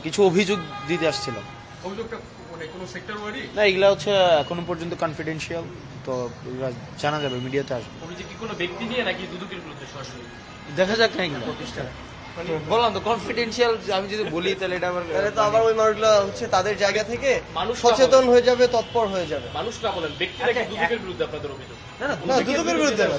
কিছু অভিযোগ দিতে আসছিলাম। অভিযোগটা মানে কোন সেক্টর ওয়ারি? না, এগুলা হচ্ছে এখনো পর্যন্ত কনফিডেন্সিয়াল, তো এগুলা জানা যাবে, মিডিয়াতে আসবে। অভিযোগ কি কোনো ব্যক্তি নিয়ে নাকি দুদকের বিরুদ্ধে সরাসরি? দেখা যাক না এগুলো প্রতিষ্ঠান, বললাম তো কনফিডেন্সিয়াল। আমি যদি বলি তাহলে এটা আবার ওই মানুষগুলো হচ্ছে তাদের জায়গা থেকে সচেতন হয়ে যাবে, তৎপর হয়ে যাবে। মানুষরা বলেন ব্যক্তিরা কি দুদকের বিরুদ্ধে আপনাদের অভিযোগ? না, দুদকের বিরুদ্ধে না।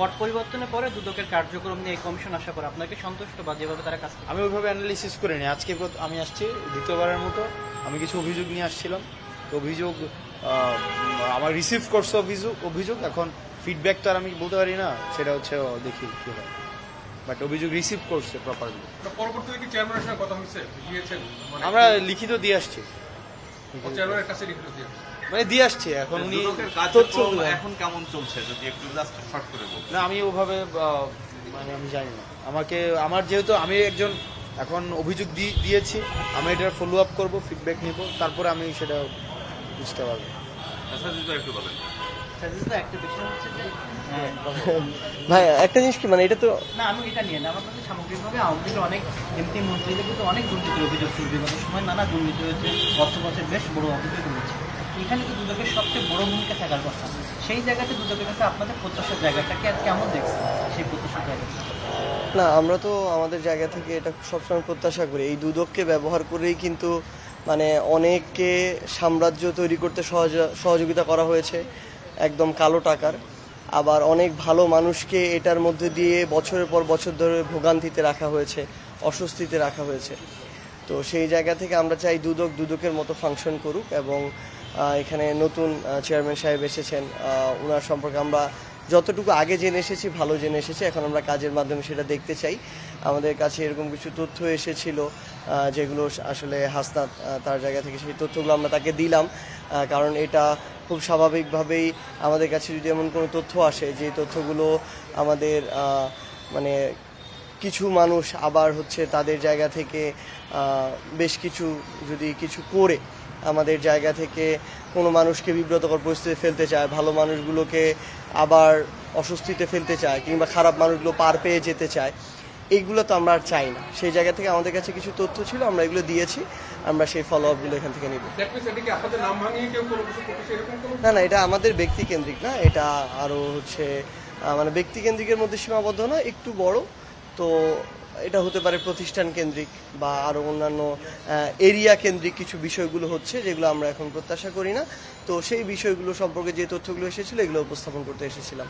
পট পরিবর্তনের পরে দুদকের কার্যক্রম নিয়ে এই কমিশন আসার পর আপনাকে সন্তুষ্ট বা যেভাবে তারা কাজ আমি ওইভাবে অ্যানালিসিস করিনি। আজকে আমি আসছি দ্বিতীয়বারের মতো, আমি কিছু অভিযোগ নিয়ে আসছিলাম। তো অভিযোগ আমার রিসিভ করছে অভিযোগ, এখন ফিডব্যাক তো আর আমি বলতে পারি না, সেটা হচ্ছে দেখি কি হয়, বাট অভিযোগ রিসিভ করছে প্রপারলি। পরবর্তীতে কি চেয়ারম্যানের সঙ্গে কথা হয়েছে, দিয়েছেন? আমরা লিখিত দিয়ে আসছি, চেয়ারম্যানের কাছে লিখিত দিয়ে মানে দিয়ে আসছি। এখন উনি এখন কেমন চলছে যদি একটু জাস্ট শর্ট করে বলুন। না, আমি ওভাবে মানে আমি জানি না। আমার যেহেতু আমি একজন এখন অভিযোগ দিয়েছি, আমি এটার ফলো আপ করবো, ফিডব্যাক নিব, তারপরে আমি সেটা বুঝতে পারবো। একটু বলেন একটা বিষয় হচ্ছে যে ভাই একটা জিনিস কি, মানে এটা তো না, আমি এটা নিয়ে না, আমার কাছে সামগ্রিকভাবে আওয়ামী লীগের অনেক এমপি মন্ত্রীদের কিন্তু অনেক দুর্নীতির অভিযোগ ছিল, বিগত সময় নানা দুর্নীতি হয়েছে, অর্থপথে বেশ বড় অভিযোগ রয়েছে। এখানে তো দুদকের সবচেয়ে বড় ভূমিকা থাকার কথা, সেই জায়গাতে দুদকের কাছে আপনাদের প্রত্যাশার জায়গাটাকে আর কেমন দেখছেন সেই প্রত্যাশার জায়গাটা? না, আমরা তো আমাদের জায়গা থেকে এটা সবসময় প্রত্যাশা করি, এই দুদককে ব্যবহার করেই কিন্তু মানে অনেককে সাম্রাজ্য তৈরি করতে সহযোগিতা করা হয়েছে একদম কালো টাকার। আবার অনেক ভালো মানুষকে এটার মধ্যে দিয়ে বছরের পর বছর ধরে ভোগান্তিতে রাখা হয়েছে, অস্বস্তিতে রাখা হয়েছে। তো সেই জায়গা থেকে আমরা চাই দুদকের মতো ফাংশন করুক। এবং এখানে নতুন চেয়ারম্যান সাহেব এসেছেন, ওনার সম্পর্কে আমরা যতটুকু আগে জেনে এসেছি ভালো জেনে এসেছি, এখন আমরা কাজের মাধ্যমে সেটা দেখতে চাই। আমাদের কাছে এরকম কিছু তথ্য এসেছিল যেগুলো আসলে হাসনাত তার জায়গা থেকে সেই তথ্যগুলো আমরা তাকে দিলাম, কারণ এটা খুব স্বাভাবিকভাবেই আমাদের কাছে যদি এমন কোনো তথ্য আসে যে তথ্যগুলো আমাদের মানে কিছু মানুষ আবার হচ্ছে তাদের জায়গা থেকে বেশ কিছু করে আমাদের জায়গা থেকে কোনো মানুষকে বিব্রতকর পরিস্থিতিতে ফেলতে চায়, ভালো মানুষগুলোকে আবার অস্বস্তিতে ফেলতে চায়, কিংবা খারাপ মানুষগুলো পার পেয়ে যেতে চায়, এইগুলো তো আমরা আর চাই না। সেই জায়গা থেকে আমাদের কাছে কিছু তথ্য ছিল, আমরা এগুলো দিয়েছি, আমরা সেই ফলো আপগুলো এখান থেকে নিব। না, এটা আমাদের ব্যক্তিকেন্দ্রিক না, এটা আরও হচ্ছে মানে ব্যক্তিকেন্দ্রিকের মধ্যে সীমাবদ্ধ না, একটু বড়। তো এটা হতে পারে প্রতিষ্ঠান কেন্দ্রিক বা আরও অন্যান্য এরিয়া কেন্দ্রিক কিছু বিষয়গুলো হচ্ছে, যেগুলো আমরা এখন প্রত্যাশা করি না। তো সেই বিষয়গুলো সম্পর্কে যে তথ্যগুলো এসেছিল এগুলো উপস্থাপন করতে এসেছিলাম।